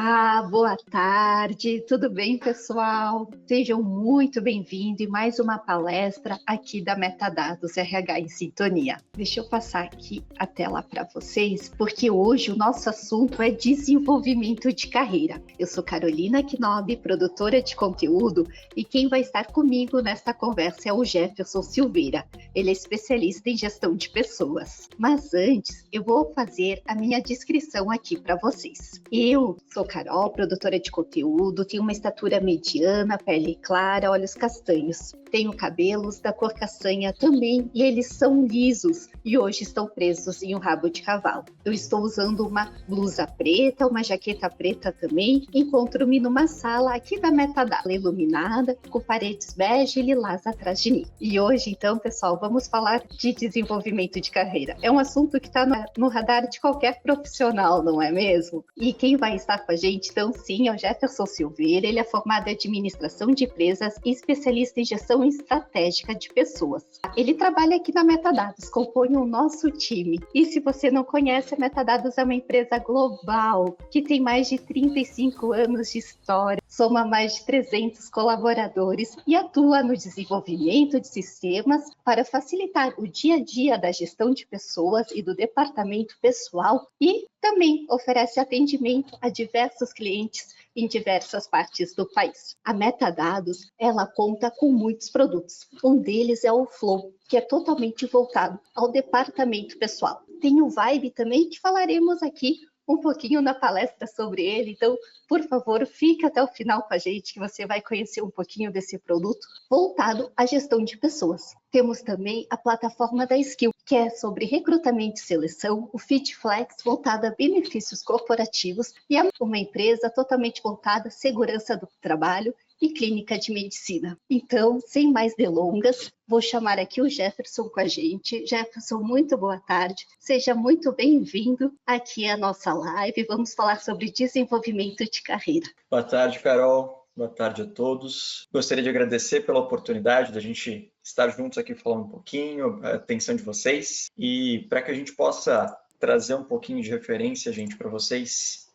Olá, boa tarde, tudo bem, pessoal? Sejam muito bem-vindos em mais uma palestra aqui da Metadados RH em Sintonia. Deixa eu passar aqui a tela para vocês, porque hoje o nosso assunto é desenvolvimento de carreira. Eu sou Carolina Knob, produtora de conteúdo, e quem vai estar comigo nesta conversa é o Jefferson Silveira. Ele é especialista em gestão de pessoas. Mas antes, eu vou fazer a minha descrição aqui para vocês. Eu sou Carol, produtora de conteúdo, tenho uma estatura mediana, pele clara, olhos castanhos. Tenho cabelos da cor castanha também e eles são lisos e hoje estão presos em um rabo de cavalo. Eu estou usando uma blusa preta, uma jaqueta preta também. Encontro-me numa sala aqui da Metadados, iluminada, com paredes bege e lilás atrás de mim. E hoje, então, pessoal, vamos falar de desenvolvimento de carreira. É um assunto que está no radar de qualquer profissional, não é mesmo? E quem vai estar com a gente, então, sim, é o Jefferson Silveira. Ele é formado em administração de empresas e especialista em gestão estratégica de pessoas. Ele trabalha aqui na Metadados, compõe o nosso time. E se você não conhece, a Metadados é uma empresa global que tem mais de 35 anos de história, soma mais de 300 colaboradores e atua no desenvolvimento de sistemas para facilitar o dia a dia da gestão de pessoas e do departamento pessoal e também oferece atendimento a diversos clientes em diversas partes do país. A Metadados, ela conta com muitos produtos. Um deles é o Flow, que é totalmente voltado ao departamento pessoal. Tem o Vibe também, que falaremos aqui um pouquinho na palestra sobre ele, então, por favor, fique até o final com a gente, que você vai conhecer um pouquinho desse produto voltado à gestão de pessoas. Temos também a plataforma da Skill, que é sobre recrutamento e seleção, o FitFlex, voltado a benefícios corporativos, e é uma empresa totalmente voltada à segurança do trabalho e clínica de medicina. Então, sem mais delongas, vou chamar aqui o Jefferson com a gente. Jefferson, muito boa tarde. Seja muito bem-vindo aqui à nossa live. Vamos falar sobre desenvolvimento de carreira. Boa tarde, Carol. Boa tarde a todos. Gostaria de agradecer pela oportunidade da gente estar juntos aqui falando um pouquinho, a atenção de vocês, e para que a gente possa trazer um pouquinho de referência, gente, para vocês,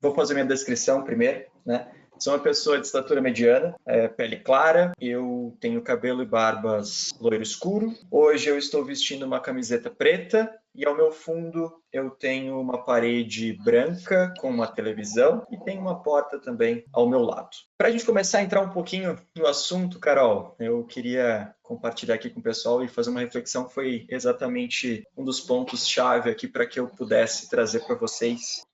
vou fazer minha descrição primeiro, né? Sou uma pessoa de estatura mediana, pele clara, eu tenho cabelo e barbas loiro escuro. Hoje eu estou vestindo uma camiseta preta e ao meu fundo eu tenho uma parede branca com uma televisão e tem uma porta também ao meu lado. Para a gente começar a entrar um pouquinho no assunto, Carol, eu queria compartilhar aqui com o pessoal e fazer uma reflexão que foi exatamente um dos pontos-chave aqui para que eu pudesse trazer para vocês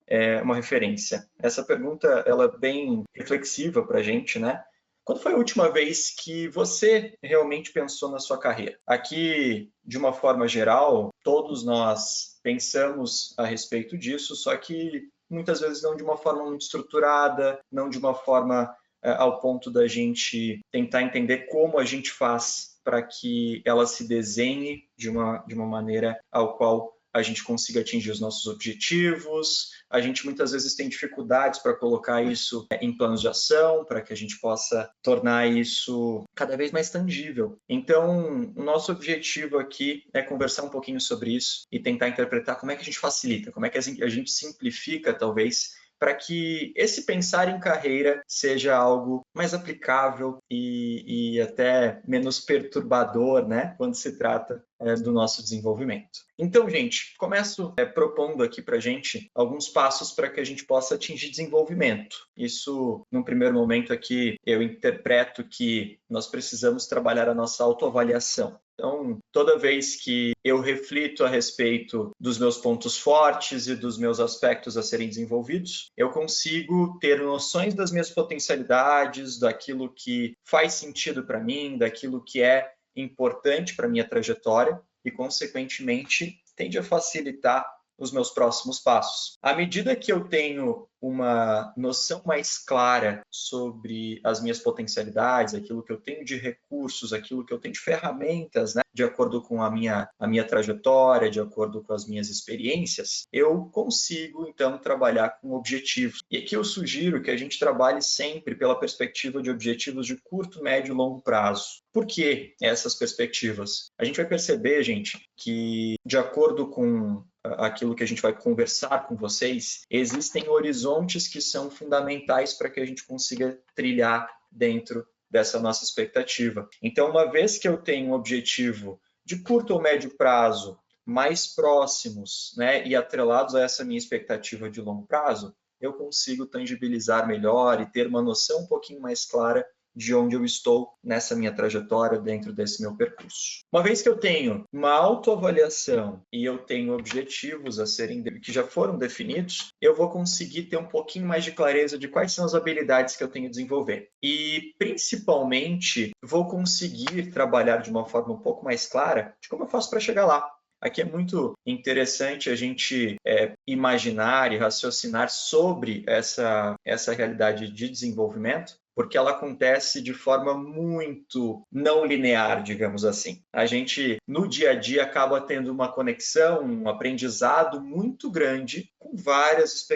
uma referência. Essa pergunta ela é bem reflexiva para a gente, né? Quando foi a última vez que você realmente pensou na sua carreira? Aqui, de uma forma geral, todos nós pensamos a respeito disso, só que muitas vezes não de uma forma muito estruturada, não de uma forma ao ponto da gente tentar entender como a gente faz para que ela se desenhe de uma maneira ao qual a gente consiga atingir os nossos objetivos. A gente muitas vezes tem dificuldades para colocar isso em planos de ação, para que a gente possa tornar isso cada vez mais tangível. Então, o nosso objetivo aqui é conversar um pouquinho sobre isso e tentar interpretar como é que a gente facilita, como é que a gente simplifica, talvez, para que esse pensar em carreira seja algo mais aplicável e até menos perturbador, né, quando se trata do nosso desenvolvimento. Então, gente, começo propondo aqui para a gente alguns passos para que a gente possa atingir desenvolvimento. Isso, num primeiro momento aqui, eu interpreto que nós precisamos trabalhar a nossa autoavaliação. Então, toda vez que eu reflito a respeito dos meus pontos fortes e dos meus aspectos a serem desenvolvidos, eu consigo ter noções das minhas potencialidades, daquilo que faz sentido para mim, daquilo que é importante para a minha trajetória e, consequentemente, tende a facilitar os meus próximos passos. À medida que eu tenho uma noção mais clara sobre as minhas potencialidades, aquilo que eu tenho de recursos, aquilo que eu tenho de ferramentas, né, de acordo com a minha trajetória, de acordo com as minhas experiências, eu consigo, então, trabalhar com objetivos. E aqui eu sugiro que a gente trabalhe sempre pela perspectiva de objetivos de curto, médio e longo prazo. Por que essas perspectivas? A gente vai perceber, gente, que de acordo com aquilo que a gente vai conversar com vocês, existem horizontes que são fundamentais para que a gente consiga trilhar dentro dessa nossa expectativa. Então, uma vez que eu tenho um objetivo de curto ou médio prazo mais próximos, né, e atrelados a essa minha expectativa de longo prazo, eu consigo tangibilizar melhor e ter uma noção um pouquinho mais clara de onde eu estou nessa minha trajetória dentro desse meu percurso. Uma vez que eu tenho uma autoavaliação e eu tenho objetivos a serem que já foram definidos, eu vou conseguir ter um pouquinho mais de clareza de quais são as habilidades que eu tenho a desenvolver. E, principalmente, vou conseguir trabalhar de uma forma um pouco mais clara de como eu faço para chegar lá. Aqui é muito interessante a gente imaginar e raciocinar sobre essa realidade de desenvolvimento, porque ela acontece de forma muito não linear, digamos assim. A gente, no dia a dia, acaba tendo uma conexão, um aprendizado muito grande com várias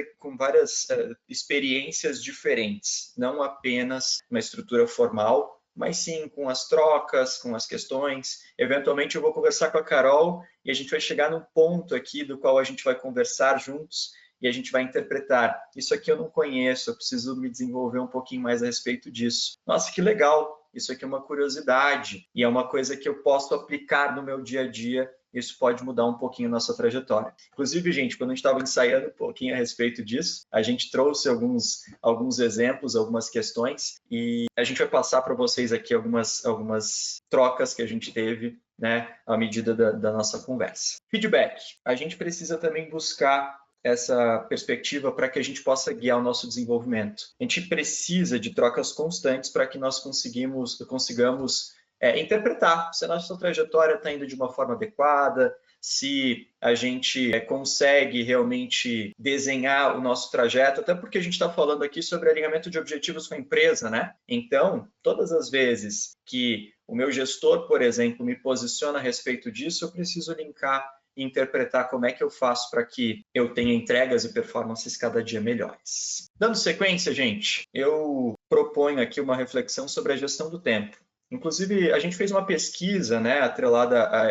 experiências diferentes, não apenas uma estrutura formal, mas sim com as trocas, com as questões. Eventualmente eu vou conversar com a Carol e a gente vai chegar num ponto aqui do qual a gente vai conversar juntos e a gente vai interpretar. Isso aqui eu não conheço, eu preciso me desenvolver um pouquinho mais a respeito disso. Nossa, que legal! Isso aqui é uma curiosidade e é uma coisa que eu posso aplicar no meu dia a dia. Isso pode mudar um pouquinho a nossa trajetória. Inclusive, gente, quando a gente estava ensaiando um pouquinho a respeito disso, a gente trouxe alguns exemplos, algumas questões, e a gente vai passar para vocês aqui algumas trocas que a gente teve, né, à medida da nossa conversa. Feedback. A gente precisa também buscar essa perspectiva para que a gente possa guiar o nosso desenvolvimento. A gente precisa de trocas constantes para que nós consigamos interpretar se a nossa trajetória está indo de uma forma adequada, se a gente consegue realmente desenhar o nosso trajeto, até porque a gente está falando aqui sobre alinhamento de objetivos com a empresa, né? Então, todas as vezes que o meu gestor, por exemplo, me posiciona a respeito disso, eu preciso linkar e interpretar como é que eu faço para que eu tenha entregas e performances cada dia melhores. Dando sequência, gente, eu proponho aqui uma reflexão sobre a gestão do tempo. Inclusive, a gente fez uma pesquisa, né, atrelada a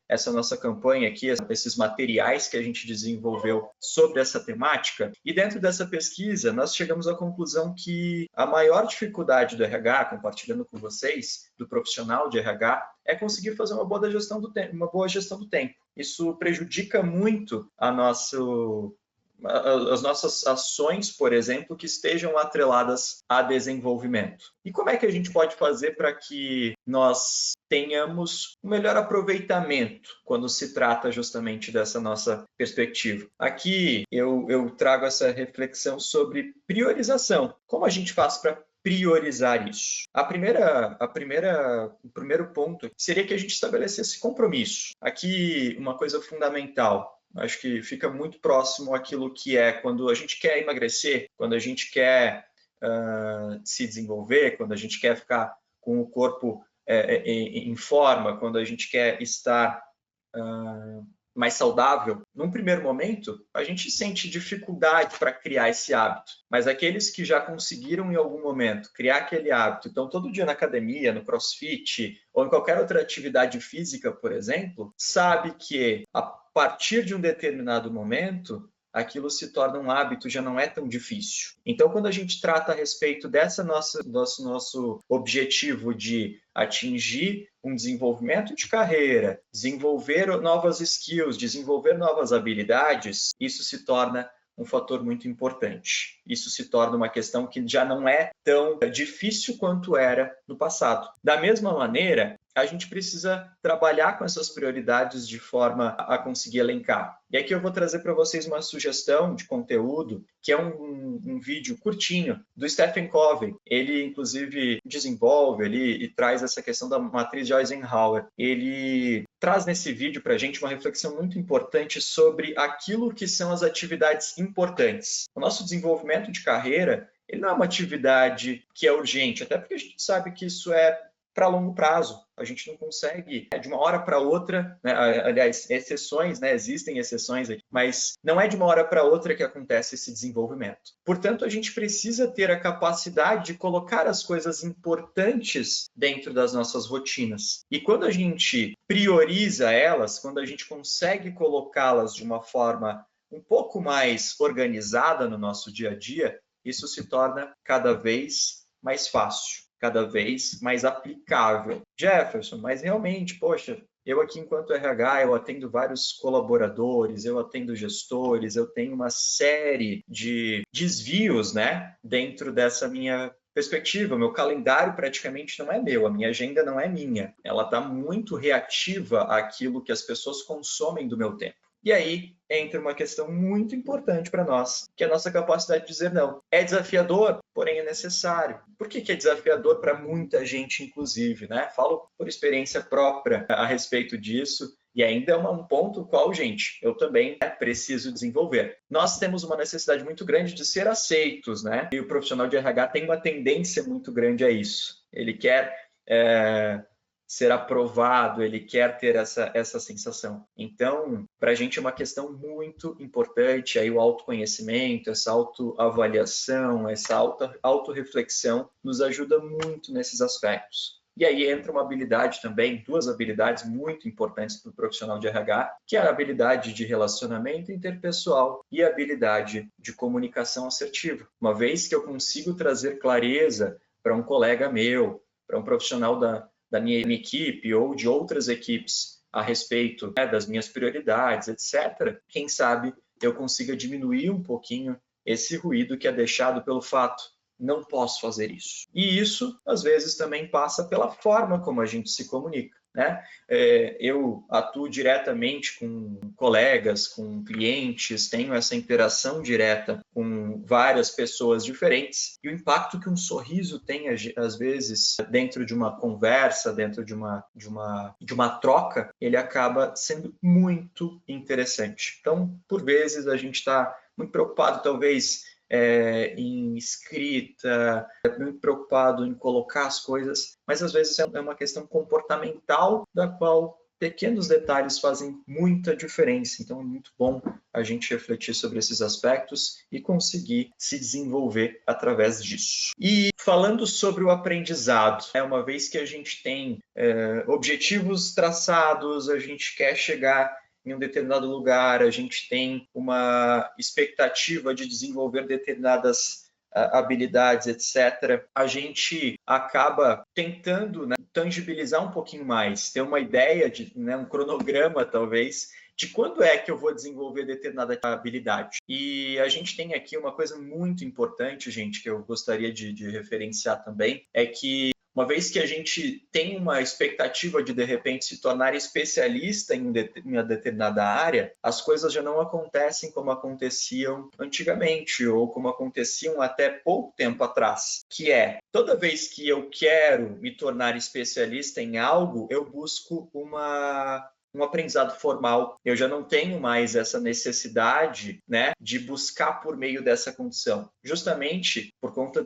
essa nossa campanha aqui, esses materiais que a gente desenvolveu sobre essa temática. E dentro dessa pesquisa, nós chegamos à conclusão que a maior dificuldade do RH, compartilhando com vocês, do profissional de RH, é conseguir fazer uma boa gestão do tempo. Isso prejudica muito as nossas ações, por exemplo, que estejam atreladas a desenvolvimento. E como é que a gente pode fazer para que nós tenhamos um melhor aproveitamento quando se trata justamente dessa nossa perspectiva? Aqui eu trago essa reflexão sobre priorização. Como a gente faz para priorizar isso? O primeiro ponto seria que a gente estabelecesse compromisso. Aqui, uma coisa fundamental, acho que fica muito próximo àquilo que é quando a gente quer emagrecer, quando a gente quer se desenvolver, quando a gente quer ficar com o corpo em forma, quando a gente quer estar mais saudável. Num primeiro momento, a gente sente dificuldade para criar esse hábito, mas aqueles que já conseguiram em algum momento criar aquele hábito, então todo dia na academia, no CrossFit ou em qualquer outra atividade física, por exemplo, sabe que a partir de um determinado momento, aquilo se torna um hábito, já não é tão difícil. Então, quando a gente trata a respeito nosso objetivo de atingir um desenvolvimento de carreira, desenvolver novas skills, desenvolver novas habilidades, isso se torna um fator muito importante. Isso se torna uma questão que já não é tão difícil quanto era no passado. Da mesma maneira, a gente precisa trabalhar com essas prioridades de forma a conseguir elencar. E aqui eu vou trazer para vocês uma sugestão de conteúdo, que é um vídeo curtinho do Stephen Covey. Ele, inclusive, desenvolve e traz essa questão da matriz de Eisenhower. Ele traz nesse vídeo para a gente uma reflexão muito importante sobre aquilo que são as atividades importantes. O nosso desenvolvimento de carreira, ele não é uma atividade que é urgente, até porque a gente sabe que isso é para longo prazo. A gente não consegue de uma hora para outra, né? Aliás, exceções, né? Existem exceções aqui, mas não é de uma hora para outra que acontece esse desenvolvimento. Portanto, a gente precisa ter a capacidade de colocar as coisas importantes dentro das nossas rotinas. E quando a gente prioriza elas, quando a gente consegue colocá-las de uma forma um pouco mais organizada no nosso dia a dia, isso se torna cada vez mais fácil, cada vez mais aplicável. Jefferson, mas realmente, poxa, eu aqui enquanto RH, eu atendo vários colaboradores, eu atendo gestores, eu tenho uma série de desvios, né, dentro dessa minha perspectiva. Meu calendário praticamente não é meu, a minha agenda não é minha. Ela está muito reativa àquilo que as pessoas consomem do meu tempo. E aí entra uma questão muito importante para nós, que é a nossa capacidade de dizer não. É desafiador, porém é necessário. Por que é desafiador para muita gente, inclusive, né? Falo por experiência própria a respeito disso. E ainda é um ponto qual, gente, eu também preciso desenvolver. Nós temos uma necessidade muito grande de ser aceitos, né? E o profissional de RH tem uma tendência muito grande a isso. Ele quer ser aprovado, ele quer ter essa sensação. Então, para a gente é uma questão muito importante aí o autoconhecimento, essa autoavaliação, essa autorreflexão nos ajuda muito nesses aspectos. E aí entra uma habilidade também, duas habilidades muito importantes para o profissional de RH, que é a habilidade de relacionamento interpessoal e a habilidade de comunicação assertiva. Uma vez que eu consigo trazer clareza para um colega meu, para um profissional da minha equipe ou de outras equipes a respeito das minhas prioridades, etc., quem sabe eu consiga diminuir um pouquinho esse ruído que é deixado pelo fato não posso fazer isso. E isso, às vezes, também passa pela forma como a gente se comunica, né? Eu atuo diretamente com colegas, com clientes, tenho essa interação direta com várias pessoas diferentes e o impacto que um sorriso tem, às vezes, dentro de uma conversa, dentro de uma troca, ele acaba sendo muito interessante. Então, por vezes, a gente está muito preocupado, talvez, em escrita, muito preocupado em colocar as coisas, mas às vezes é uma questão comportamental da qual pequenos detalhes fazem muita diferença. Então é muito bom a gente refletir sobre esses aspectos e conseguir se desenvolver através disso. E falando sobre o aprendizado, uma vez que a gente tem objetivos traçados, a gente quer chegar em um determinado lugar, a gente tem uma expectativa de desenvolver determinadas habilidades, etc., a gente acaba tentando, né, tangibilizar um pouquinho mais, ter uma ideia, um cronograma, talvez, de quando é que eu vou desenvolver determinada habilidade. E a gente tem aqui uma coisa muito importante, gente, que eu gostaria de referenciar também, é que uma vez que a gente tem uma expectativa de repente, se tornar especialista em uma determinada área, as coisas já não acontecem como aconteciam antigamente ou como aconteciam até pouco tempo atrás, que é, toda vez que eu quero me tornar especialista em algo, eu busco um aprendizado formal. Eu já não tenho mais essa necessidade, né, de buscar por meio dessa condição, justamente por conta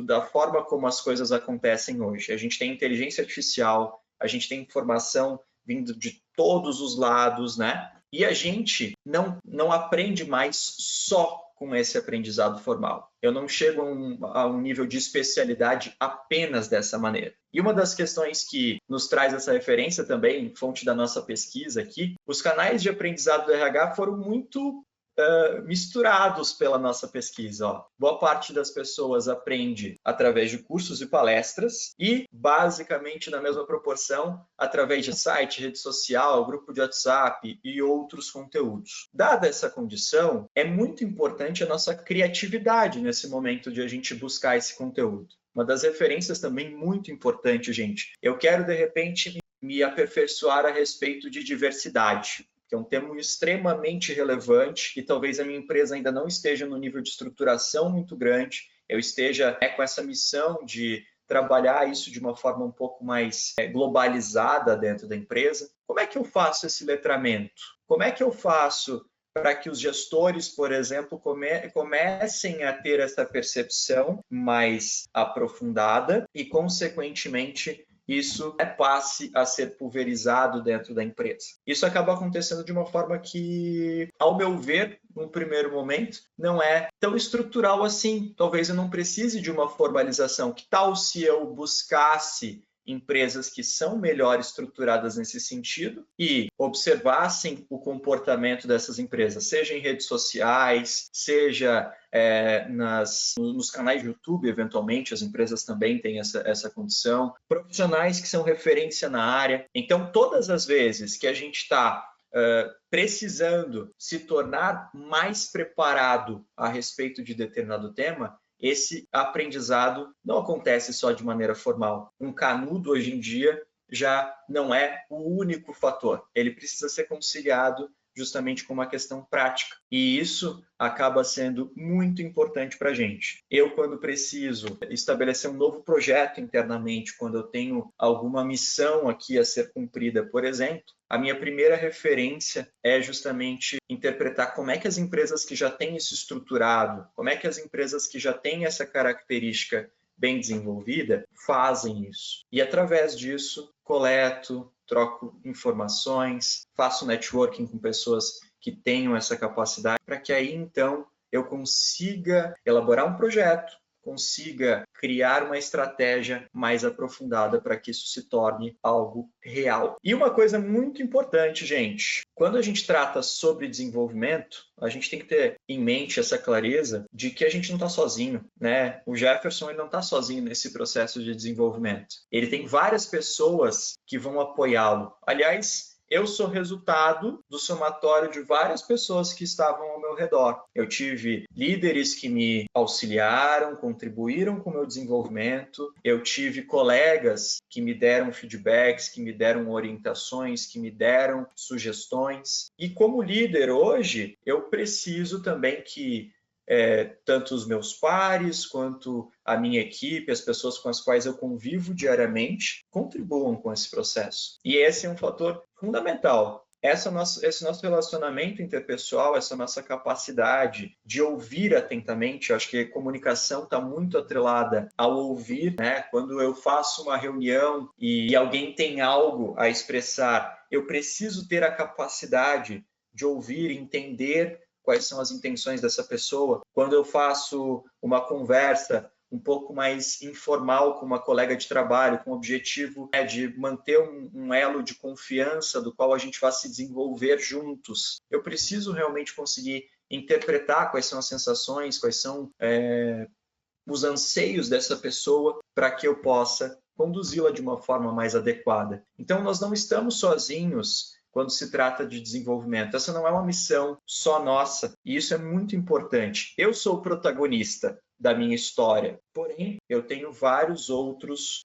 da forma como as coisas acontecem hoje. A gente tem inteligência artificial, a gente tem informação vindo de todos os lados, né? E a gente não aprende mais só com esse aprendizado formal. Eu não chego a um nível de especialidade apenas dessa maneira. E uma das questões que nos traz essa referência também, fonte da nossa pesquisa aqui, os canais de aprendizado do RH foram muito misturados pela nossa pesquisa. Ó. Boa parte das pessoas aprende através de cursos e palestras e, basicamente, na mesma proporção, através de site, rede social, grupo de WhatsApp e outros conteúdos. Dada essa condição, é muito importante a nossa criatividade nesse momento de a gente buscar esse conteúdo. Uma das referências também muito importante, gente. Eu quero, de repente, me aperfeiçoar a respeito de diversidade, que é um termo extremamente relevante e talvez a minha empresa ainda não esteja no nível de estruturação muito grande, eu esteja com essa missão de trabalhar isso de uma forma um pouco mais globalizada dentro da empresa. Como é que eu faço esse letramento? Como é que eu faço para que os gestores, por exemplo, comecem a ter essa percepção mais aprofundada e, consequentemente, isso passe a ser pulverizado dentro da empresa. Isso acaba acontecendo de uma forma que, ao meu ver, num primeiro momento, não é tão estrutural assim. Talvez eu não precise de uma formalização. Que tal se eu buscasse empresas que são melhor estruturadas nesse sentido e observassem o comportamento dessas empresas, seja em redes sociais, seja nos canais de YouTube, eventualmente, as empresas também têm essa condição, profissionais que são referência na área. Então, todas as vezes que a gente está precisando se tornar mais preparado a respeito de determinado tema, esse aprendizado não acontece só de maneira formal. Um canudo, hoje em dia, já não é o único fator. Ele precisa ser conciliado justamente com uma questão prática. E isso acaba sendo muito importante para a gente. Eu, quando preciso estabelecer um novo projeto internamente, quando eu tenho alguma missão aqui a ser cumprida, por exemplo, a minha primeira referência é justamente interpretar como é que as empresas que já têm isso estruturado, como é que as empresas que já têm essa característica bem desenvolvida fazem isso. E através disso, coleto, troco informações, faço networking com pessoas que tenham essa capacidade, para que aí, então, eu consiga elaborar um projeto, consiga criar uma estratégia mais aprofundada para que isso se torne algo real. E uma coisa muito importante, gente, quando a gente trata sobre desenvolvimento, a gente tem que ter em mente essa clareza de que a gente não está sozinho, né? O Jefferson ele não está sozinho nesse processo de desenvolvimento. Ele tem várias pessoas que vão apoiá-lo. Aliás, eu sou resultado do somatório de várias pessoas que estavam ao meu redor. Eu tive líderes que me auxiliaram, contribuíram com o meu desenvolvimento. Eu tive colegas que me deram feedbacks, que me deram orientações, que me deram sugestões. E como líder hoje, eu preciso também que tanto os meus pares quanto a minha equipe, as pessoas com as quais eu convivo diariamente, contribuam com esse processo. E esse é um fator fundamental. Esse nosso relacionamento interpessoal, essa nossa capacidade de ouvir atentamente, eu acho que a comunicação está muito atrelada ao ouvir, né? Quando eu faço uma reunião e alguém tem algo a expressar, eu preciso ter a capacidade de ouvir, entender quais são as intenções dessa pessoa. Quando eu faço uma conversa um pouco mais informal com uma colega de trabalho, com o objetivo de manter um elo de confiança do qual a gente vai se desenvolver juntos, eu preciso realmente conseguir interpretar quais são as sensações, quais são os anseios dessa pessoa para que eu possa conduzi-la de uma forma mais adequada. Então, nós não estamos sozinhos quando se trata de desenvolvimento. Essa não é uma missão só nossa, e isso é muito importante. Eu sou o protagonista da minha história, porém, eu tenho vários outros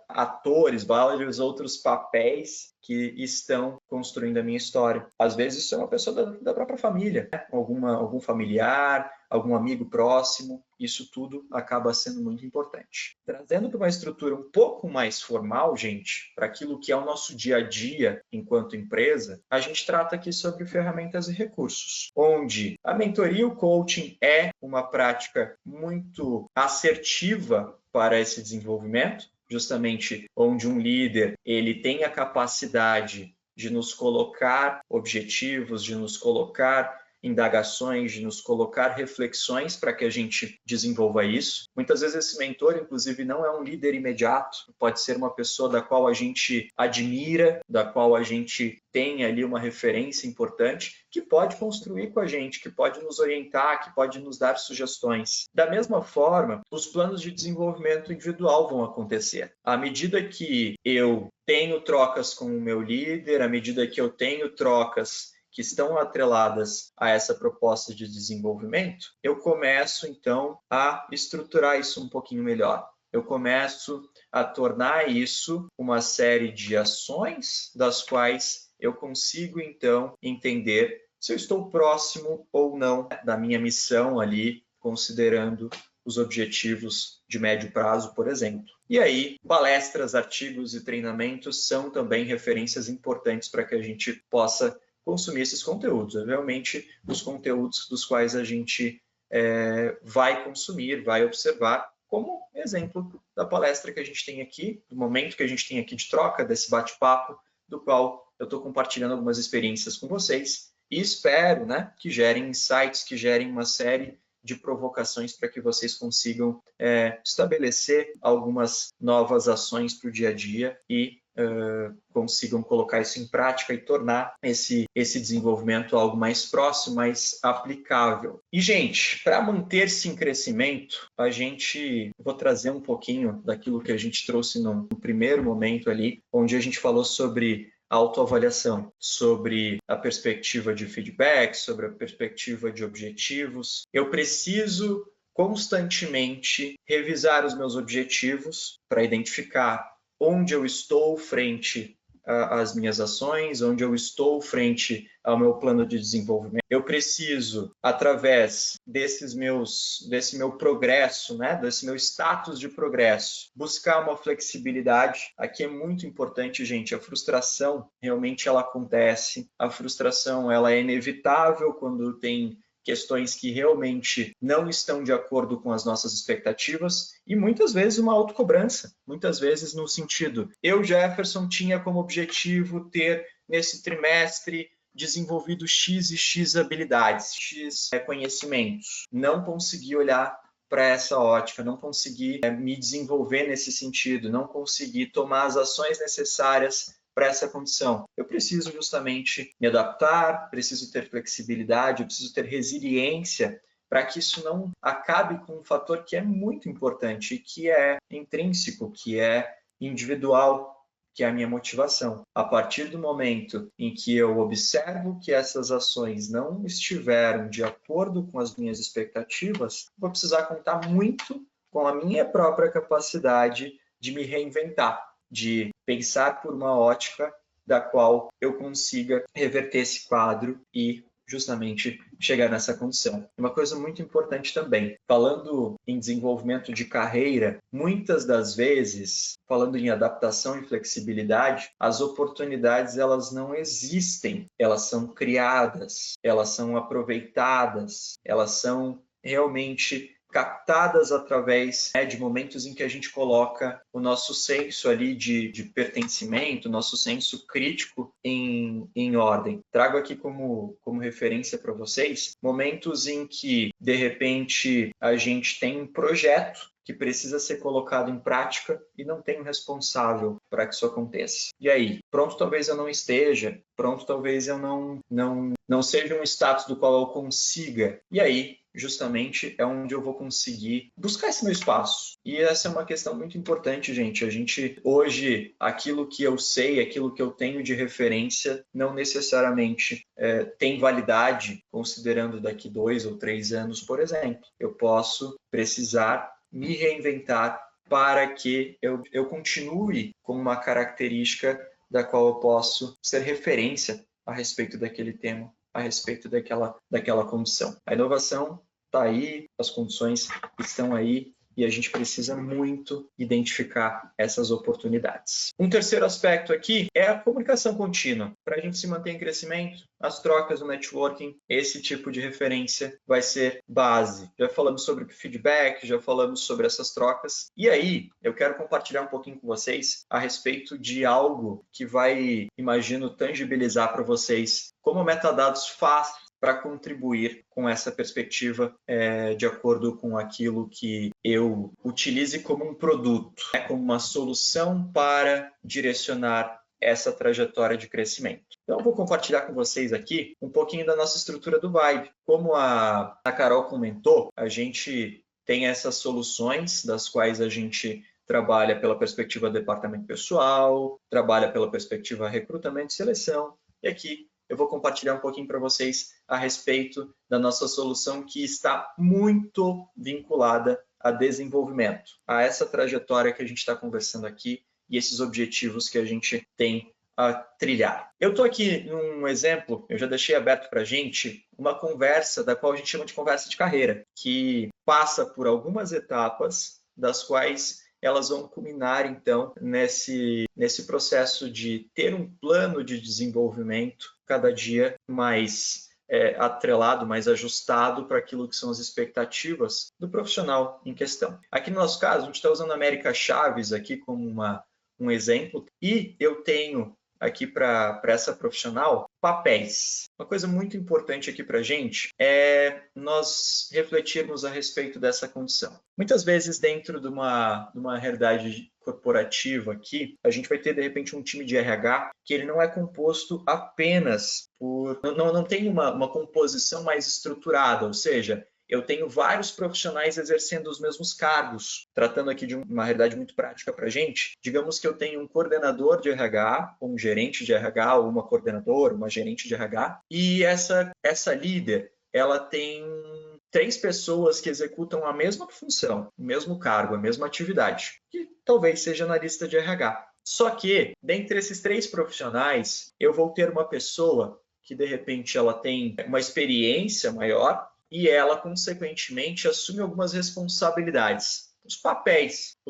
atores, vários outros papéis que estão construindo a minha história. Às vezes, isso é uma pessoa da própria família, né? Algum familiar, algum amigo próximo. Isso tudo acaba sendo muito importante. Trazendo para uma estrutura um pouco mais formal, gente, para aquilo que é o nosso dia a dia enquanto empresa, a gente trata aqui sobre ferramentas e recursos, onde a mentoria e o coaching é uma prática muito assertiva para esse desenvolvimento, justamente onde um líder ele tem a capacidade de nos colocar objetivos, de nos colocar indagações, de nos colocar reflexões para que a gente desenvolva isso. Muitas vezes esse mentor, inclusive, não é um líder imediato, pode ser uma pessoa da qual a gente admira, da qual a gente tem ali uma referência importante, que pode construir com a gente, que pode nos orientar, que pode nos dar sugestões. Da mesma forma, os planos de desenvolvimento individual vão acontecer. À medida que eu tenho trocas com o meu líder, à medida que eu tenho trocas que estão atreladas a essa proposta de desenvolvimento, eu começo, então, a estruturar isso um pouquinho melhor. Eu começo a tornar isso uma série de ações das quais eu consigo, então, entender se eu estou próximo ou não da minha missão ali, considerando os objetivos de médio prazo, por exemplo. E aí, palestras, artigos e treinamentos são também referências importantes para que a gente possa consumir esses conteúdos. É realmente os conteúdos dos quais a gente vai consumir, vai observar, como exemplo da palestra que a gente tem aqui, do momento que a gente tem aqui de troca, desse bate-papo, do qual eu estou compartilhando algumas experiências com vocês e espero, né, que gerem insights, que gerem uma série de provocações para que vocês consigam estabelecer algumas novas ações para o dia a dia e consigam colocar isso em prática e tornar esse desenvolvimento algo mais próximo, mais aplicável. E, gente, para manter-se em crescimento, vou trazer um pouquinho daquilo que a gente trouxe no primeiro momento ali, onde a gente falou sobre autoavaliação, sobre a perspectiva de feedback, sobre a perspectiva de objetivos. Eu preciso constantemente revisar os meus objetivos para identificar onde eu estou frente às minhas ações, onde eu estou frente ao meu plano de desenvolvimento. Eu preciso, através desse meu progresso, né, desse meu status de progresso, buscar uma flexibilidade. Aqui é muito importante, gente, a frustração realmente ela acontece. A frustração ela é inevitável quando tem questões que realmente não estão de acordo com as nossas expectativas e muitas vezes uma autocobrança, muitas vezes no sentido, eu, Jefferson, tinha como objetivo ter nesse trimestre desenvolvido X e X habilidades, X conhecimentos. Não consegui olhar para essa ótica, não consegui me desenvolver nesse sentido, não consegui tomar as ações necessárias para essa condição. Eu preciso justamente me adaptar, preciso ter flexibilidade, eu preciso ter resiliência para que isso não acabe com um fator que é muito importante, que é intrínseco, que é individual, que é a minha motivação. A partir do momento em que eu observo que essas ações não estiveram de acordo com as minhas expectativas, vou precisar contar muito com a minha própria capacidade de me reinventar, de pensar por uma ótica da qual eu consiga reverter esse quadro e justamente chegar nessa condição. Uma coisa muito importante também, falando em desenvolvimento de carreira, muitas das vezes, falando em adaptação e flexibilidade, as oportunidades elas não existem, elas são criadas, elas são aproveitadas, elas são realmente captadas através de momentos em que a gente coloca o nosso senso ali de pertencimento, nosso senso crítico em ordem. Trago aqui como referência para vocês momentos em que, de repente, a gente tem um projeto que precisa ser colocado em prática e não tem um responsável para que isso aconteça. E aí? Pronto, talvez eu não esteja, pronto, talvez eu não seja um status do qual eu consiga. E aí, justamente, é onde eu vou conseguir buscar esse meu espaço. E essa é uma questão muito importante, gente. A gente, hoje, aquilo que eu sei, aquilo que eu tenho de referência, não necessariamente tem validade, considerando daqui 2 ou 3 anos, por exemplo. Eu posso precisar me reinventar para que eu continue com uma característica da qual eu posso ser referência a respeito daquele tema, a respeito daquela condição. A inovação está aí, as condições estão aí e a gente precisa muito identificar essas oportunidades. Um terceiro aspecto aqui é a comunicação contínua. Para a gente se manter em crescimento, as trocas, o networking, esse tipo de referência vai ser base. Já falamos sobre o feedback, já falamos sobre essas trocas. E aí, eu quero compartilhar um pouquinho com vocês a respeito de algo que vai, imagino, tangibilizar para vocês como o Metadados faz para contribuir com essa perspectiva de acordo com aquilo que eu utilize como um produto, como uma solução para direcionar essa trajetória de crescimento. Então, eu vou compartilhar com vocês aqui um pouquinho da nossa estrutura do Vibe. Como a Carol comentou, a gente tem essas soluções das quais a gente trabalha pela perspectiva departamento pessoal, trabalha pela perspectiva recrutamento e seleção, e aqui eu vou compartilhar um pouquinho para vocês a respeito da nossa solução que está muito vinculada a desenvolvimento, a essa trajetória que a gente está conversando aqui e esses objetivos que a gente tem a trilhar. Eu estou aqui num exemplo, eu já deixei aberto para a gente, uma conversa da qual a gente chama de conversa de carreira, que passa por algumas etapas das quais elas vão culminar, então, nesse processo de ter um plano de desenvolvimento cada dia mais atrelado, mais ajustado para aquilo que são as expectativas do profissional em questão. Aqui no nosso caso, a gente está usando a América Chaves aqui como um exemplo, e eu tenho aqui para essa profissional papéis. Uma coisa muito importante aqui para a gente é nós refletirmos a respeito dessa condição. Muitas vezes, dentro de uma realidade corporativa aqui, a gente vai ter, de repente, um time de RH que ele não é composto apenas por... Não tem uma composição mais estruturada, ou seja, eu tenho vários profissionais exercendo os mesmos cargos. Tratando aqui de uma realidade muito prática para a gente, digamos que eu tenho um coordenador de RH, um gerente de RH, ou uma coordenadora, uma gerente de RH, e essa líder, ela tem 3 pessoas que executam a mesma função, o mesmo cargo, a mesma atividade, que talvez seja na lista de RH. Só que, dentre esses 3 profissionais, eu vou ter uma pessoa que, de repente, ela tem uma experiência maior, e ela, consequentemente, assume algumas responsabilidades. Os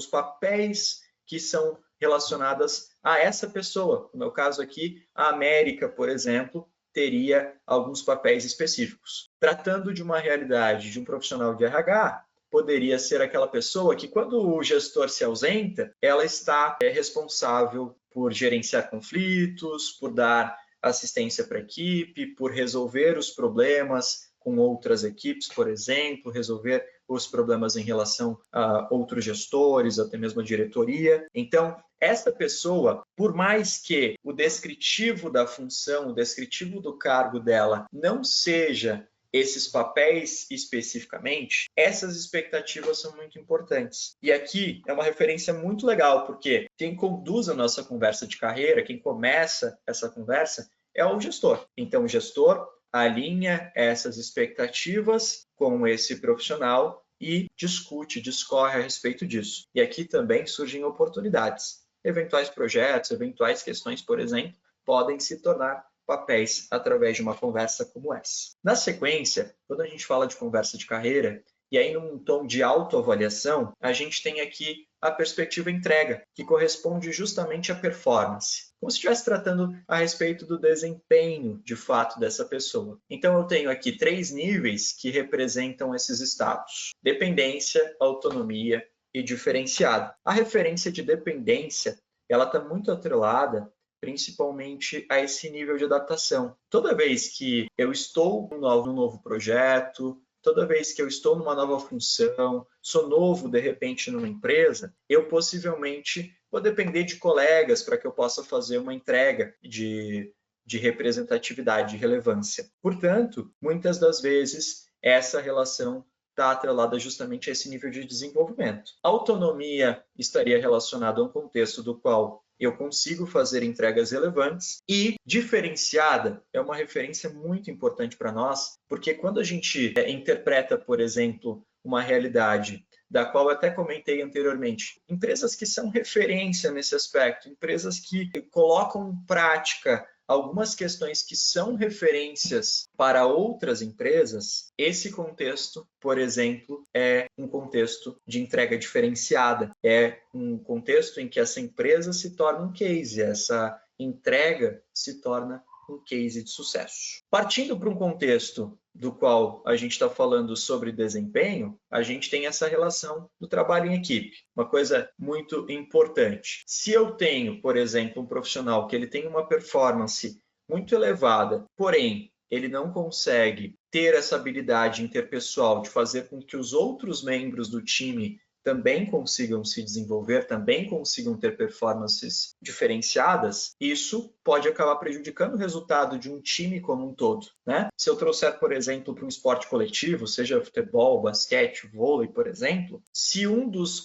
papéis que são relacionadas a essa pessoa. No meu caso aqui, a América, por exemplo, teria alguns papéis específicos. Tratando de uma realidade de um profissional de RH, poderia ser aquela pessoa que, quando o gestor se ausenta, ela está responsável por gerenciar conflitos, por dar assistência para a equipe, por resolver os problemas com outras equipes, por exemplo, resolver os problemas em relação a outros gestores, até mesmo a diretoria. Então, esta pessoa, por mais que o descritivo da função, o descritivo do cargo dela não seja esses papéis especificamente, essas expectativas são muito importantes. E aqui é uma referência muito legal, porque quem conduz a nossa conversa de carreira, quem começa essa conversa, é o gestor. Então, o gestor alinha essas expectativas com esse profissional e discorre a respeito disso. E aqui também surgem oportunidades. Eventuais projetos, eventuais questões, por exemplo, podem se tornar papéis através de uma conversa como essa. Na sequência, quando a gente fala de conversa de carreira, e aí num tom de autoavaliação, a gente tem aqui a perspectiva entrega, que corresponde justamente à performance. Como se estivesse tratando a respeito do desempenho, de fato, dessa pessoa. Então, eu tenho aqui 3 níveis que representam esses estados: dependência, autonomia e diferenciado. A referência de dependência, ela está muito atrelada principalmente a esse nível de adaptação. Toda vez que eu estou num novo projeto, toda vez que eu estou numa nova função, sou novo, de repente, numa empresa, eu possivelmente vou depender de colegas para que eu possa fazer uma entrega de representatividade, de relevância. Portanto, muitas das vezes, essa relação está atrelada justamente a esse nível de desenvolvimento. A autonomia estaria relacionada a um contexto do qual eu consigo fazer entregas relevantes, e diferenciada é uma referência muito importante para nós, porque quando a gente interpreta, por exemplo, uma realidade da qual eu até comentei anteriormente, empresas que são referência nesse aspecto, empresas que colocam em prática algumas questões que são referências para outras empresas, esse contexto, por exemplo, é um contexto de entrega diferenciada, é um contexto em que essa empresa se torna um case, essa entrega se torna um case de sucesso. Partindo para um contexto do qual a gente está falando sobre desempenho, a gente tem essa relação do trabalho em equipe. Uma coisa muito importante. Se eu tenho, por exemplo, um profissional que ele tem uma performance muito elevada, porém, ele não consegue ter essa habilidade interpessoal de fazer com que os outros membros do time também consigam se desenvolver, também consigam ter performances diferenciadas, isso pode acabar prejudicando o resultado de um time como um todo, né? Se eu trouxer, por exemplo, para um esporte coletivo, seja futebol, basquete, vôlei, por exemplo, se um dos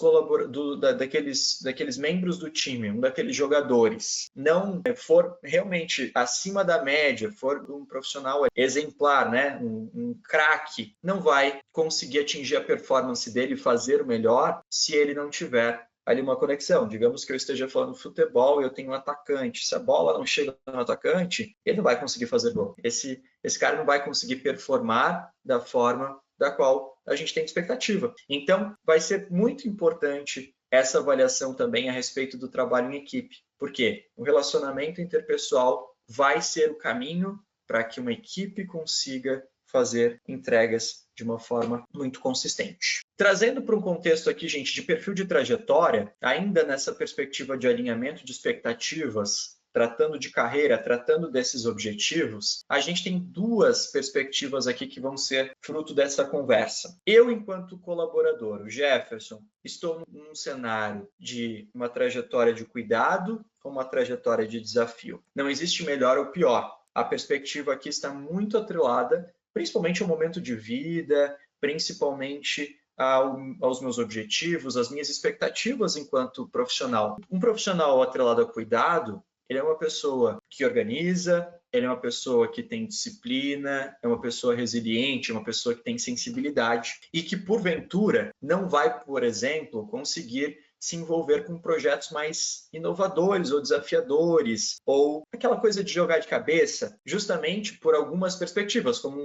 daqueles membros do time, um daqueles jogadores, não for realmente acima da média, for um profissional exemplar, né? um craque, não vai conseguir atingir a performance dele e fazer o melhor se ele não tiver ali uma conexão. Digamos que eu esteja falando futebol e eu tenho um atacante. Se a bola não chega no atacante, ele não vai conseguir fazer gol. Esse cara não vai conseguir performar da forma da qual a gente tem expectativa. Então, vai ser muito importante essa avaliação também a respeito do trabalho em equipe. Por quê? O relacionamento interpessoal vai ser o caminho para que uma equipe consiga fazer entregas de uma forma muito consistente. Trazendo para um contexto aqui, gente, de perfil de trajetória, ainda nessa perspectiva de alinhamento de expectativas, tratando de carreira, tratando desses objetivos, a gente tem duas perspectivas aqui que vão ser fruto dessa conversa. Eu, enquanto colaborador, o Jefferson, estou num cenário de uma trajetória de cuidado ou uma trajetória de desafio. Não existe melhor ou pior. A perspectiva aqui está muito atrelada, principalmente ao momento de vida, principalmente aos meus objetivos, às minhas expectativas enquanto profissional. Um profissional atrelado ao cuidado, ele é uma pessoa que organiza, ele é uma pessoa que tem disciplina, é uma pessoa resiliente, é uma pessoa que tem sensibilidade e que, porventura, não vai, por exemplo, conseguir se envolver com projetos mais inovadores ou desafiadores, ou aquela coisa de jogar de cabeça, justamente por algumas perspectivas, como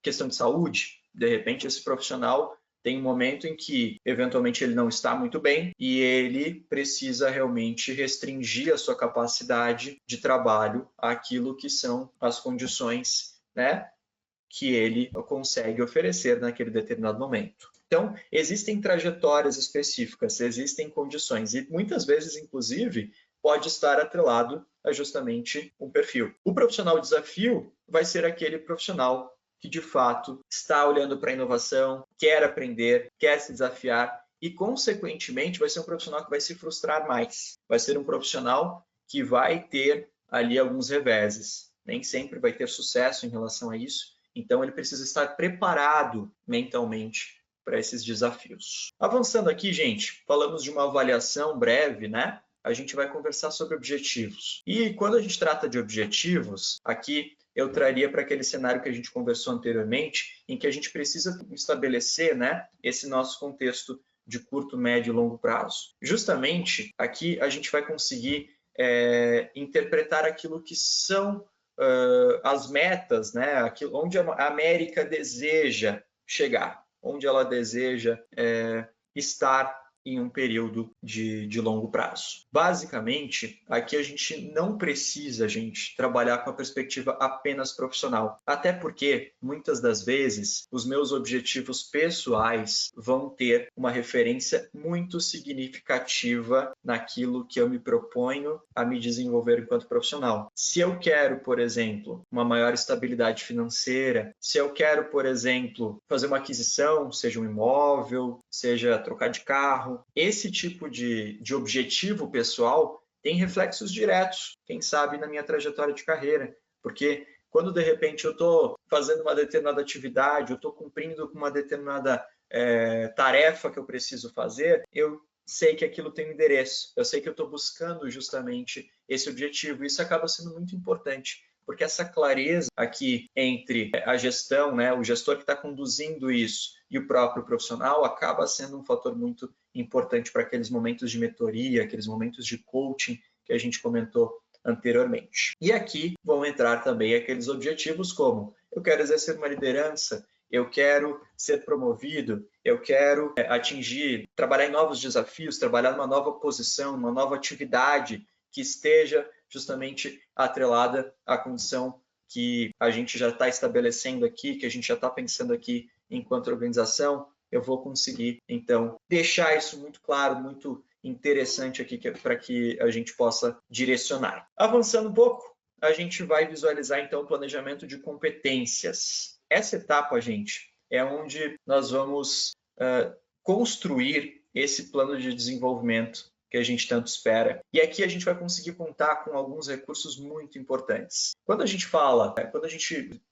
questão de saúde. De repente, esse profissional tem um momento em que, eventualmente, ele não está muito bem e ele precisa realmente restringir a sua capacidade de trabalho àquilo que são as condições, né, que ele consegue oferecer naquele determinado momento. Então, existem trajetórias específicas, existem condições e muitas vezes, inclusive, pode estar atrelado a justamente um perfil. O profissional desafio vai ser aquele profissional que, de fato, está olhando para a inovação, quer aprender, quer se desafiar e, consequentemente, vai ser um profissional que vai se frustrar mais. Vai ser um profissional que vai ter ali alguns reveses. Nem sempre vai ter sucesso em relação a isso. Então, ele precisa estar preparado mentalmente para esses desafios. Avançando aqui, gente, falamos de uma avaliação breve, né? A gente vai conversar sobre objetivos. E quando a gente trata de objetivos, aqui eu traria para aquele cenário que a gente conversou anteriormente, em que a gente precisa estabelecer, né, esse nosso contexto de curto, médio e longo prazo. Justamente aqui a gente vai conseguir interpretar aquilo que são as metas, né, aquilo, onde a América deseja chegar, onde ela deseja estar em um período de longo prazo. Basicamente, aqui a gente não precisa, gente, trabalhar com a perspectiva apenas profissional. Até porque, muitas das vezes, os meus objetivos pessoais vão ter uma referência muito significativa naquilo que eu me proponho a me desenvolver enquanto profissional. Se eu quero, por exemplo, uma maior estabilidade financeira, se eu quero, por exemplo, fazer uma aquisição, seja um imóvel, seja trocar de carro, esse tipo de objetivo pessoal tem reflexos diretos, quem sabe, na minha trajetória de carreira, porque quando de repente eu estou fazendo uma determinada atividade, eu estou cumprindo com uma determinada tarefa que eu preciso fazer, eu sei que aquilo tem um endereço, eu sei que eu estou buscando justamente esse objetivo, isso acaba sendo muito importante, porque essa clareza aqui entre a gestão, né, o gestor que está conduzindo isso e o próprio profissional acaba sendo um fator muito importante para aqueles momentos de mentoria, aqueles momentos de coaching que a gente comentou anteriormente. E aqui vão entrar também aqueles objetivos como eu quero exercer uma liderança, eu quero ser promovido, eu quero atingir, trabalhar em novos desafios, trabalhar numa nova posição, numa nova atividade que esteja justamente atrelada à condição que a gente já está estabelecendo aqui, que a gente já está pensando aqui enquanto organização, eu vou conseguir, então, deixar isso muito claro, muito interessante aqui para que a gente possa direcionar. Avançando um pouco, a gente vai visualizar, então, o planejamento de competências. Essa etapa, gente, é onde nós vamos construir esse plano de desenvolvimento que a gente tanto espera. E aqui a gente vai conseguir contar com alguns recursos muito importantes. Quando a gente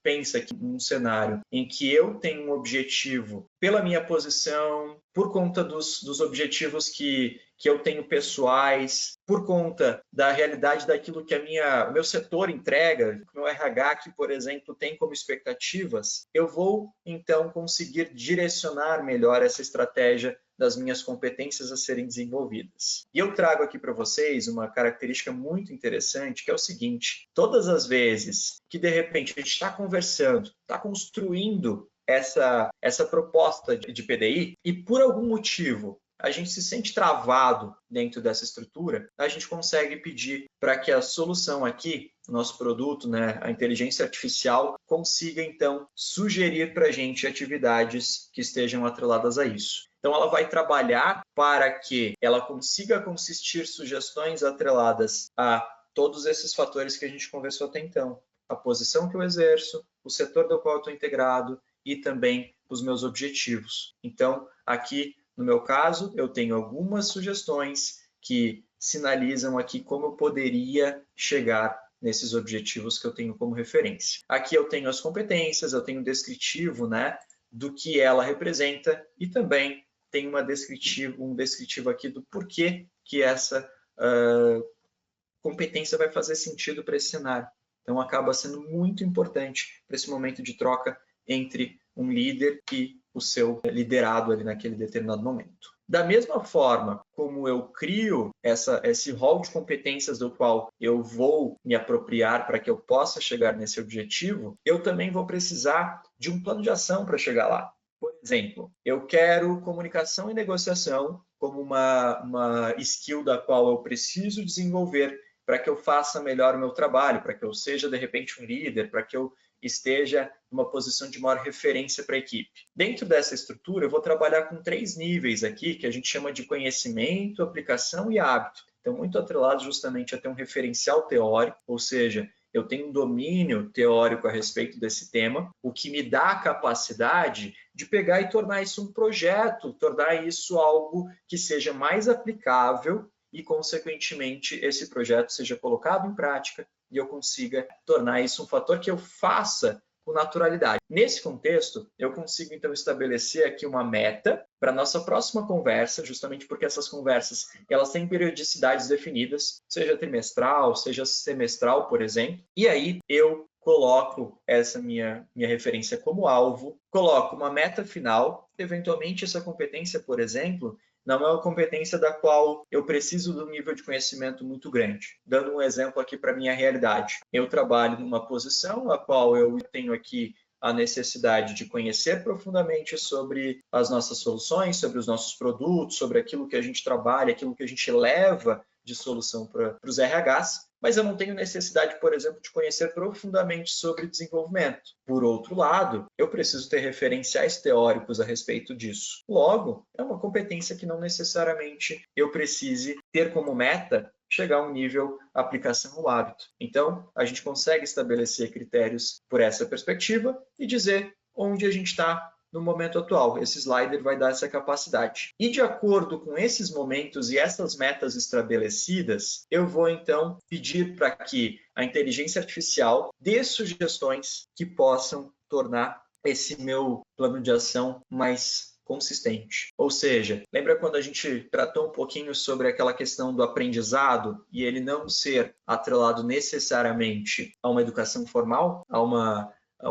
pensa aqui num cenário em que eu tenho um objetivo pela minha posição, por conta dos objetivos que eu tenho pessoais, por conta da realidade daquilo que o meu setor entrega, o meu RH aqui, por exemplo, tem como expectativas, eu vou, então, conseguir direcionar melhor essa estratégia das minhas competências a serem desenvolvidas. E eu trago aqui para vocês uma característica muito interessante, que é o seguinte: todas as vezes que, de repente, a gente está conversando, está construindo essa proposta de PDI e, por algum motivo, a gente se sente travado dentro dessa estrutura, a gente consegue pedir para que a solução aqui, o nosso produto, né, a inteligência artificial, consiga, então, sugerir para a gente atividades que estejam atreladas a isso. Então, ela vai trabalhar para que ela consiga consistir sugestões atreladas a todos esses fatores que a gente conversou até então. A posição que eu exerço, o setor do qual eu estou integrado e também os meus objetivos. Então, aqui, no meu caso, eu tenho algumas sugestões que sinalizam aqui como eu poderia chegar nesses objetivos que eu tenho como referência. Aqui eu tenho as competências, eu tenho um descritivo, né, do que ela representa e também tem um descritivo aqui do porquê que essa competência vai fazer sentido para esse cenário. Então, acaba sendo muito importante para esse momento de troca entre um líder e o seu liderado ali naquele determinado momento. Da mesma forma como eu crio esse rol de competências do qual eu vou me apropriar para que eu possa chegar nesse objetivo, eu também vou precisar de um plano de ação para chegar lá. Por exemplo, eu quero comunicação e negociação como uma skill da qual eu preciso desenvolver para que eu faça melhor o meu trabalho, para que eu seja, de repente, um líder, para que eu esteja numa posição de maior referência para a equipe. Dentro dessa estrutura, eu vou trabalhar com 3 níveis aqui, que a gente chama de conhecimento, aplicação e hábito. Então, muito atrelado justamente a ter um referencial teórico, ou seja, eu tenho um domínio teórico a respeito desse tema, o que me dá a capacidade de pegar e tornar isso um projeto, tornar isso algo que seja mais aplicável e, consequentemente, esse projeto seja colocado em prática e eu consiga tornar isso um fator que eu faça com naturalidade. Nesse contexto, eu consigo, então, estabelecer aqui uma meta para a nossa próxima conversa, justamente porque essas conversas elas têm periodicidades definidas, seja trimestral, seja semestral, por exemplo, e aí eu coloco essa minha referência como alvo, coloco uma meta final, eventualmente essa competência, por exemplo, não é uma competência da qual eu preciso de um nível de conhecimento muito grande. Dando um exemplo aqui para a minha realidade. Eu trabalho numa posição a qual eu tenho aqui a necessidade de conhecer profundamente sobre as nossas soluções, sobre os nossos produtos, sobre aquilo que a gente trabalha, aquilo que a gente leva de solução para os RHs, mas eu não tenho necessidade, por exemplo, de conhecer profundamente sobre desenvolvimento. Por outro lado, eu preciso ter referenciais teóricos a respeito disso. Logo, é uma competência que não necessariamente eu precise ter como meta chegar a um nível aplicação ou hábito. Então, a gente consegue estabelecer critérios por essa perspectiva e dizer onde a gente está no momento atual. Esse slider vai dar essa capacidade. E de acordo com esses momentos e essas metas estabelecidas, eu vou então pedir para que a inteligência artificial dê sugestões que possam tornar esse meu plano de ação mais consistente. Ou seja, lembra quando a gente tratou um pouquinho sobre aquela questão do aprendizado e ele não ser atrelado necessariamente a uma educação formal, a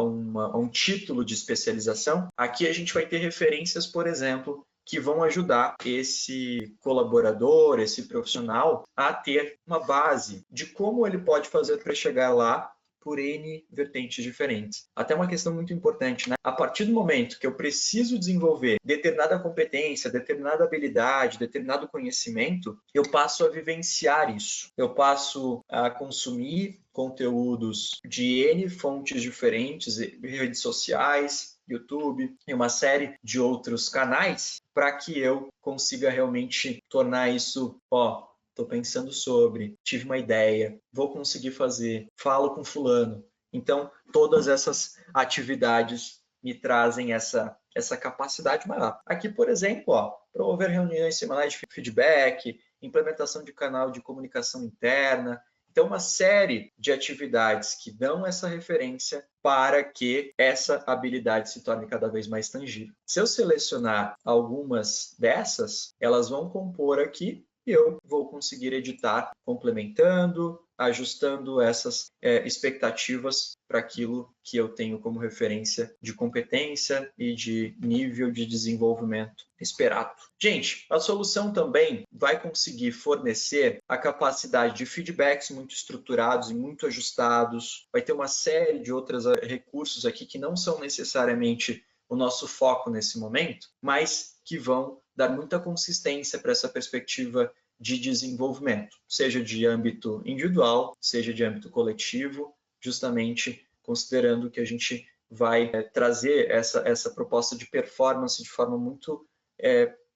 um título de especialização? Aqui a gente vai ter referências, por exemplo, que vão ajudar esse colaborador, esse profissional, a ter uma base de como ele pode fazer para chegar lá por N vertentes diferentes. Até uma questão muito importante, né? A partir do momento que eu preciso desenvolver determinada competência, determinada habilidade, determinado conhecimento, eu passo a vivenciar isso. Eu passo a consumir conteúdos de N fontes diferentes, redes sociais, YouTube e uma série de outros canais, para que eu consiga realmente tornar isso, estou pensando sobre, tive uma ideia, vou conseguir fazer, falo com fulano. Então, todas essas atividades me trazem essa capacidade maior. Aqui, por exemplo, promover reuniões semanais de feedback, implementação de canal de comunicação interna. Então, uma série de atividades que dão essa referência para que essa habilidade se torne cada vez mais tangível. Se eu selecionar algumas dessas, elas vão compor aqui e eu vou conseguir editar complementando, ajustando essas expectativas para aquilo que eu tenho como referência de competência e de nível de desenvolvimento esperado. Gente, a solução também vai conseguir fornecer a capacidade de feedbacks muito estruturados e muito ajustados, vai ter uma série de outros recursos aqui que não são necessariamente o nosso foco nesse momento, mas que vão dar muita consistência para essa perspectiva de desenvolvimento, seja de âmbito individual, seja de âmbito coletivo, justamente considerando que a gente vai trazer essa proposta de performance de forma muito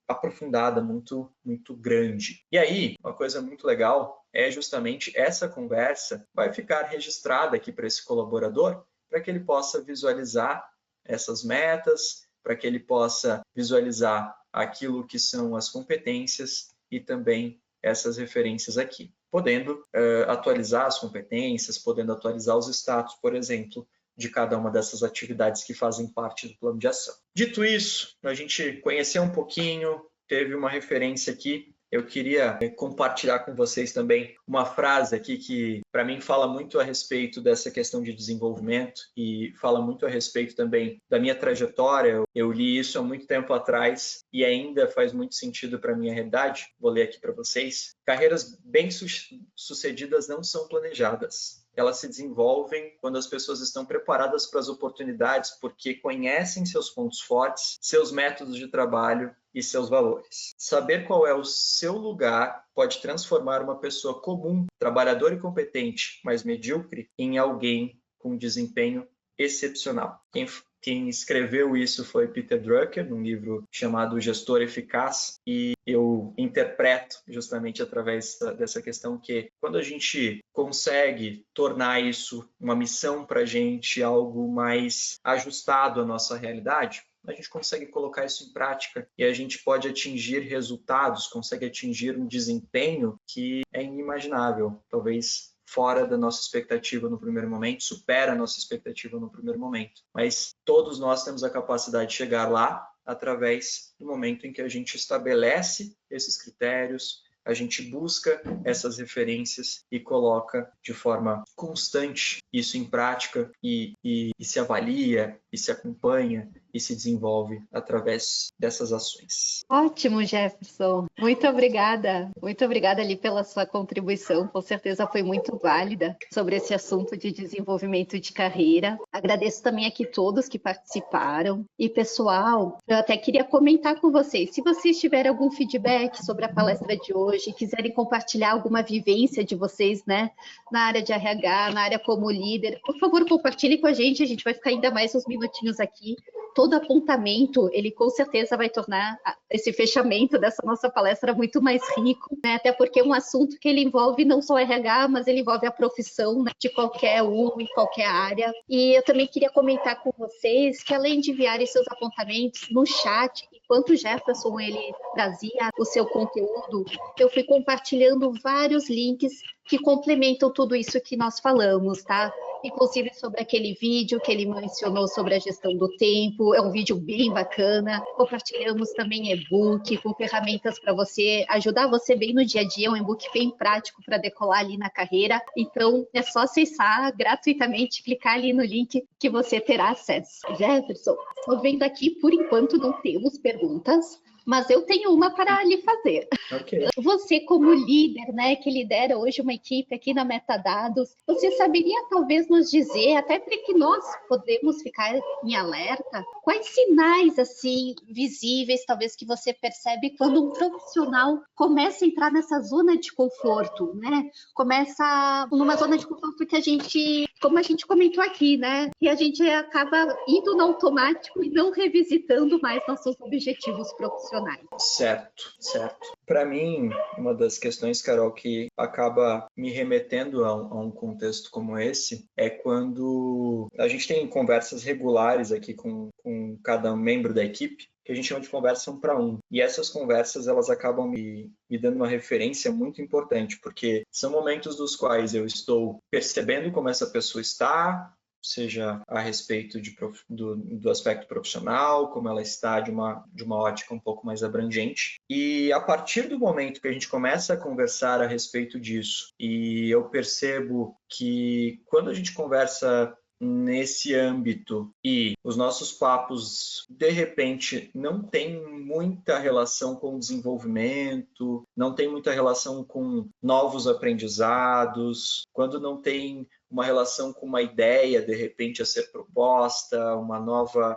aprofundada, muito grande. E aí, uma coisa muito legal é justamente essa conversa vai ficar registrada aqui para esse colaborador, para que ele possa visualizar essas metas, para que ele possa visualizar aquilo que são as competências e também essas referências aqui, podendo atualizar as competências, podendo atualizar os status, por exemplo, de cada uma dessas atividades que fazem parte do plano de ação. Dito isso, a gente conheceu um pouquinho, teve uma referência aqui. Eu queria compartilhar com vocês também uma frase aqui que, para mim, fala muito a respeito dessa questão de desenvolvimento e fala muito a respeito também da minha trajetória. Eu li isso há muito tempo atrás e ainda faz muito sentido para a minha realidade. Vou ler aqui para vocês. Carreiras bem-sucedidas não são planejadas. Elas se desenvolvem quando as pessoas estão preparadas para as oportunidades, porque conhecem seus pontos fortes, seus métodos de trabalho e seus valores. Saber qual é o seu lugar pode transformar uma pessoa comum, trabalhadora e competente, mas medíocre, em alguém com desempenho excepcional. Quem escreveu isso foi Peter Drucker, num livro chamado Gestor Eficaz, e eu interpreto justamente através dessa questão que quando a gente consegue tornar isso uma missão para a gente, algo mais ajustado à nossa realidade, a gente consegue colocar isso em prática e a gente pode atingir resultados, consegue atingir um desempenho que é inimaginável, talvez fora da nossa expectativa no primeiro momento, supera a nossa expectativa no primeiro momento. Mas todos nós temos a capacidade de chegar lá através do momento em que a gente estabelece esses critérios, a gente busca essas referências e coloca de forma constante isso em prática e se avalia, e se acompanha e se desenvolve através dessas ações. Ótimo, Jefferson. Muito obrigada. Muito obrigada ali pela sua contribuição. Com certeza foi muito válida sobre esse assunto de desenvolvimento de carreira. Agradeço também aqui todos que participaram. E, pessoal, eu até queria comentar com vocês. Se vocês tiverem algum feedback sobre a palestra de hoje, quiserem compartilhar alguma vivência de vocês, né, na área de RH, na área como líder, por favor, compartilhe com a gente vai ficar ainda mais uns minutinhos aqui. Todo apontamento, ele com certeza vai tornar esse fechamento dessa nossa palestra muito mais rico, né? Até porque é um assunto que ele envolve não só RH, mas ele envolve a profissão, né, de qualquer um, em qualquer área. E eu também queria comentar com vocês que, além de enviarem seus apontamentos no chat, enquanto o Jefferson ele trazia o seu conteúdo, eu fui compartilhando vários links que complementam tudo isso que nós falamos, tá? Inclusive sobre aquele vídeo que ele mencionou sobre a gestão do tempo, é um vídeo bem bacana. Compartilhamos também e-book com ferramentas para você, ajudar você bem no dia a dia, um e-book bem prático para decolar ali na carreira. Então, é só acessar gratuitamente, clicar ali no link que você terá acesso. Jefferson, estou vendo aqui, por enquanto não temos perguntas, mas eu tenho uma para lhe fazer. Okay. Você, como líder, né, que lidera hoje uma equipe aqui na Metadados, você saberia talvez nos dizer, até para que nós podemos ficar em alerta, quais sinais assim visíveis talvez que você percebe quando um profissional começa a entrar nessa zona de conforto, né? Começa numa zona de conforto que a gente, como a gente comentou aqui, né, que a gente acaba indo no automático e não revisitando mais nossos objetivos profissionais. Certo. Para mim, uma das questões, Carol, que acaba me remetendo a um contexto como esse é quando a gente tem conversas regulares aqui com cada membro da equipe, que a gente chama de conversa 1 para 1. E essas conversas, elas acabam me dando uma referência muito importante, porque são momentos dos quais eu estou percebendo como essa pessoa está, seja a respeito do aspecto profissional, como ela está de uma ótica um pouco mais abrangente. E a partir do momento que a gente começa a conversar a respeito disso, e eu percebo que quando a gente conversa nesse âmbito e os nossos papos, de repente, não tem muita relação com o desenvolvimento, não tem muita relação com novos aprendizados, quando não tem uma relação com uma ideia, de repente, a ser proposta, uma nova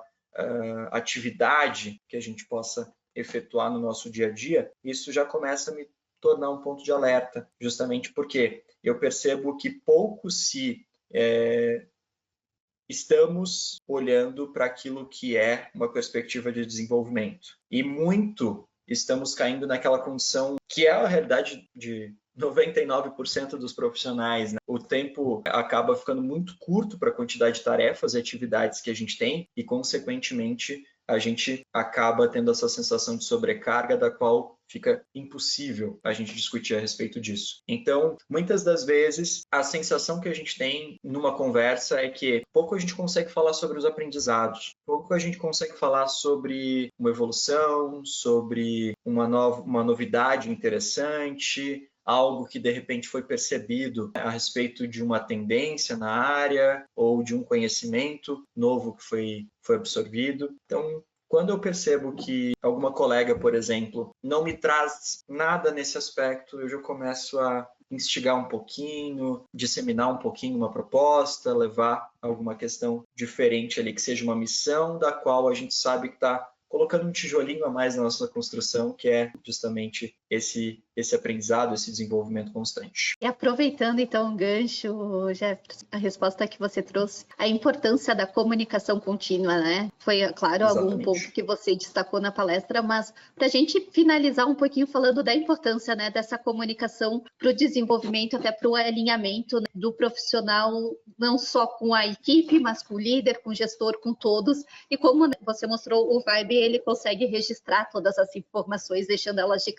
atividade que a gente possa efetuar no nosso dia a dia, isso já começa a me tornar um ponto de alerta, justamente porque eu percebo que pouco se estamos olhando para aquilo que é uma perspectiva de desenvolvimento. E muito estamos caindo naquela condição que é a realidade de 99% dos profissionais, né? O tempo acaba ficando muito curto para a quantidade de tarefas e atividades que a gente tem e, consequentemente, a gente acaba tendo essa sensação de sobrecarga da qual fica impossível a gente discutir a respeito disso. Então, muitas das vezes, a sensação que a gente tem numa conversa é que pouco a gente consegue falar sobre os aprendizados, pouco a gente consegue falar sobre uma evolução, sobre uma novidade interessante, algo que de repente foi percebido a respeito de uma tendência na área ou de um conhecimento novo que foi absorvido. Então, quando eu percebo que alguma colega, por exemplo, não me traz nada nesse aspecto, eu já começo a instigar um pouquinho, disseminar um pouquinho uma proposta, levar alguma questão diferente ali, que seja uma missão da qual a gente sabe que está colocando um tijolinho a mais na nossa construção, que é justamente esse aprendizado, esse desenvolvimento constante. E aproveitando então o gancho, já a resposta que você trouxe, a importância da comunicação contínua, né? Foi, claro, algum ponto que você destacou na palestra, mas para a gente finalizar um pouquinho falando da importância, né, dessa comunicação para o desenvolvimento, até para o alinhamento, né, do profissional, não só com a equipe, mas com o líder, com o gestor, com todos. E como você mostrou, o Vibe, ele consegue registrar todas as informações, deixando elas de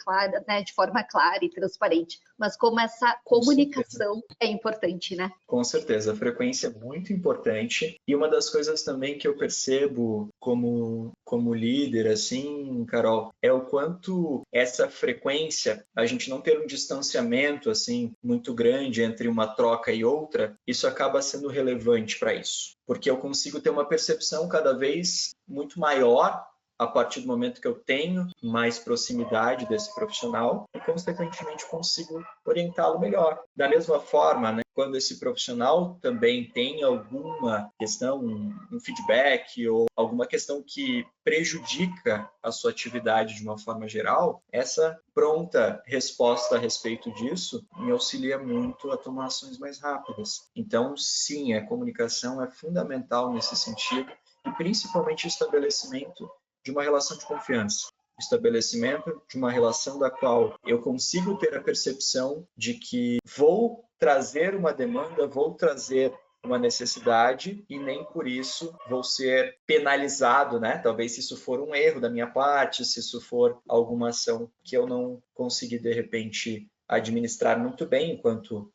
forma clara e transparente. Mas como essa comunicação é importante, né? Com certeza, a frequência é muito importante. E uma das coisas também que eu percebo como líder, assim, Carol, é o quanto essa frequência, a gente não ter um distanciamento, assim, muito grande entre uma troca e outra, isso acaba sendo relevante para isso. Porque eu consigo ter uma percepção cada vez muito maior a partir do momento que eu tenho mais proximidade desse profissional e, consequentemente, consigo orientá-lo melhor. Da mesma forma, né, quando esse profissional também tem alguma questão, um feedback ou alguma questão que prejudica a sua atividade de uma forma geral, essa pronta resposta a respeito disso me auxilia muito a tomar ações mais rápidas. Então, sim, a comunicação é fundamental nesse sentido e principalmente o estabelecimento de uma relação de confiança, estabelecimento de uma relação da qual eu consigo ter a percepção de que vou trazer uma demanda, vou trazer uma necessidade e nem por isso vou ser penalizado, né? Talvez se isso for um erro da minha parte, se isso for alguma ação que eu não consegui, de repente, administrar muito bem enquanto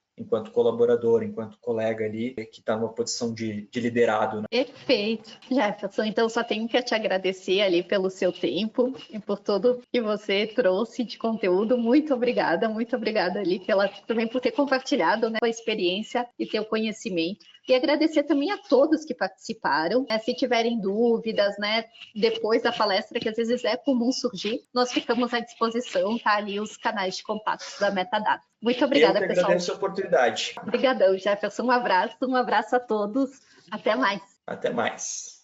colaborador, enquanto colega ali, que está numa posição de liderado. Né? Perfeito, Jefferson. Então, só tenho que te agradecer ali pelo seu tempo e por tudo que você trouxe de conteúdo. Muito obrigada ali também por ter compartilhado, né, a experiência e teu conhecimento. E agradecer também a todos que participaram. Se tiverem dúvidas, né, depois da palestra, que às vezes é comum surgir, nós ficamos à disposição, tá ali os canais de contatos da Metadata. Muito obrigada, pessoal. Eu que agradeço a oportunidade. Obrigadão, Jefferson. Um abraço a todos. Até mais. Até mais.